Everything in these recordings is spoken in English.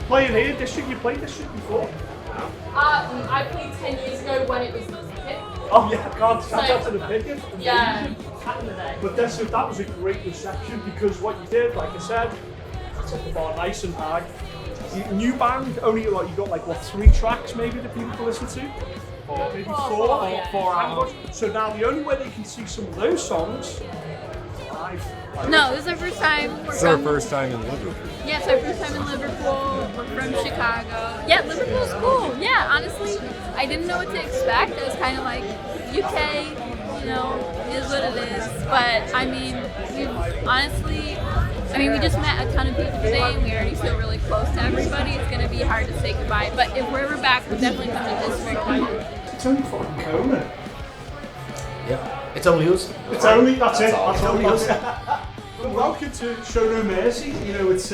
Playing here, District, you played District before? I played 10 years ago when it was the pick. Oh yeah, God, shout out to the picket. Yeah, back in the day. But that was a great reception because what you did, like I said, set the bar nice and high. New band, only like you got like what 3 tracks maybe that people can listen to? Maybe four hours. So now the only way they can see some of those songs live. No, this is our first time. It's our first time in Liverpool. Yeah, it's our first time in Liverpool. We're from Chicago. Yeah, Liverpool's cool. Yeah, honestly, I didn't know what to expect. It was kind of like UK, you know, is what it is. But I mean, we just met a ton of people today, and we already feel really close to everybody. It's gonna be hard to say goodbye. But if we're ever back, we'll definitely come to District. It's only fucking Conan. Yeah, it's only us. It's only, that's it. That's That's only us. Well, welcome to Show No Mersey. You know, it's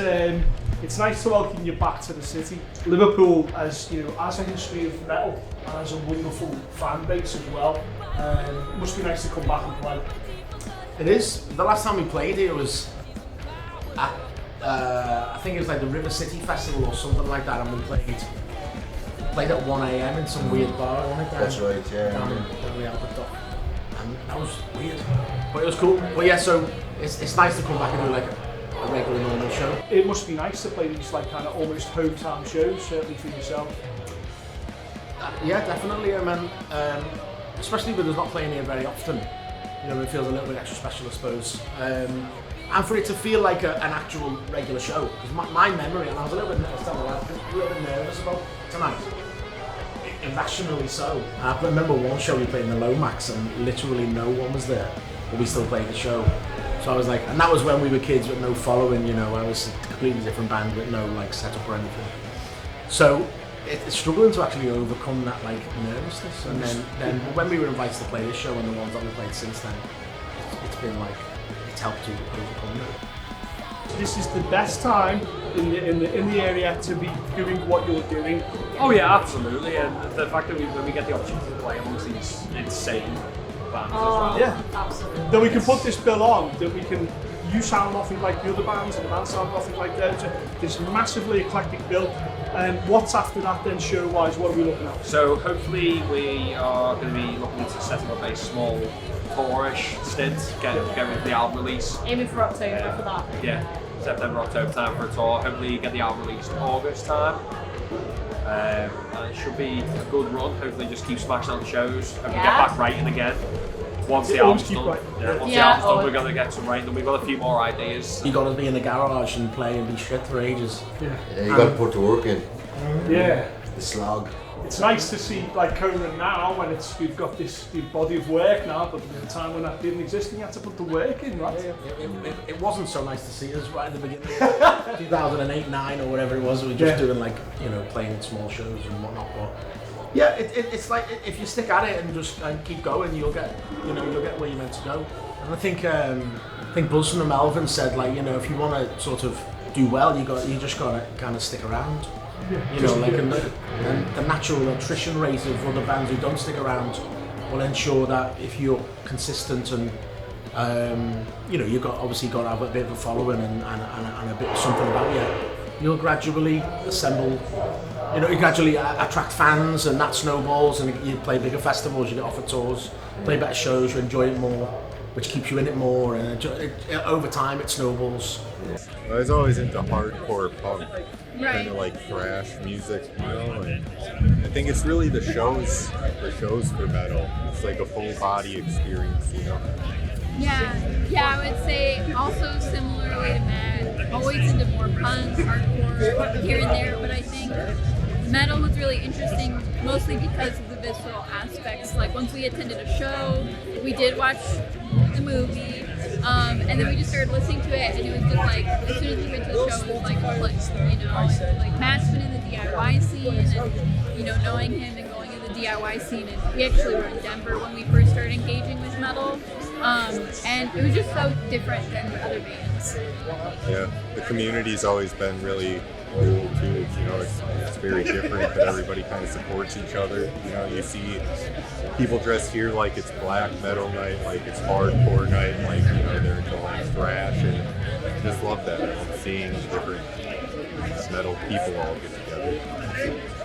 nice to welcome you back to the city. Liverpool, as you know, has a history of metal and has a wonderful fan base as well. It must be nice to come back and play. It is. The last time we played here was at, I think it was like the River City Festival or something like that, and we played at 1 a.m. in some weird bar, wasn't it? That's right, yeah. Down the Albert Dock. And that was weird. But it was cool. But yeah, so it's nice to come back and do like a regular normal show. It must be nice to play these like kind of almost hometown shows, certainly for yourself. Yeah, definitely. I mean, especially with us not playing here very often, you know, it feels a little bit extra special, I suppose. And for it to feel like an actual regular show, because my memory, and I was a little bit nervous about tonight, irrationally so. I remember one show we played in the Lomax and literally no one was there, but we still played the show. So I was like, and that was when we were kids with no following, you know, I was a completely different band with no like setup or anything. So it's struggling to actually overcome that like nervousness. And then when we were invited to play this show and the ones that we played since then, it's been like, it's helped to overcome that. This is the best time in the area to be doing what you're doing. Oh yeah, absolutely, and the fact that when we get the opportunity to play amongst these insane bands as well. Yeah, Absolutely. that we can put this bill on, that we can, you sound nothing like the other bands and the bands sound nothing like theirs. This massively eclectic bill. And what's after that then show-wise, what are we looking at? So hopefully we are going to be looking to setting up a small tourish stint, get ready for the album release. Aiming for October for that. Yeah, September, October time for a tour. Hopefully get the album released August time. And it should be a good run. Hopefully just keep smashing out the shows and we get back writing again. Once the album's done, once the album's done, we're going to get some writing. We've got a few more ideas. You got to be in the garage and play and be shit for ages. Yeah, you got to put the work in. Yeah. The slog. It's nice to see like Conan now when you've got this body of work now, but at the time when that didn't exist, you had to put the work in, right? It wasn't so nice to see us right at the beginning. 2008-9 or whatever it was, we were just doing like, you know, playing small shows and whatnot. But yeah, it's like if you stick at it and just keep going, you'll get where you're meant to go. And I think Buzzson and Melvin said, like, you know, if you want to sort of do well, you just got to kind of stick around. You know, like the natural attrition rate of other bands who don't stick around will ensure that if you're consistent and you know, you've obviously got to have a bit of a following and a bit of something about you, you'll gradually assemble, you know, you gradually attract fans, and that snowballs, and you play bigger festivals, you get offered tours, play better shows, you enjoy it more, which keeps you in it more, and over time it snowballs. I was always into hardcore punk, Right. kind of like thrash music, you know, and I think it's really the shows for metal. It's like a full body experience, you know. Yeah, I would say also similarly to Matt, always into more punk, hardcore, here and there, but I think metal was really interesting mostly because of the visceral aspects. Like once we attended a show, we did watch the movie, and then we just started listening to it, and it was just like, as soon as we went to the show, it was like a click, you know, like Matt's been in the DIY scene, and, you know, knowing him and going in the DIY scene, and we actually were in Denver when we first started engaging with metal, and it was just so different than the other bands. Yeah, the community's always been really cool too. You know, it's very different, but everybody kind of supports each other. You know, you see people dressed here like it's black metal night, like it's hardcore night, like, you know, they're into like thrash, and I just love that. Seeing these metal people all get together.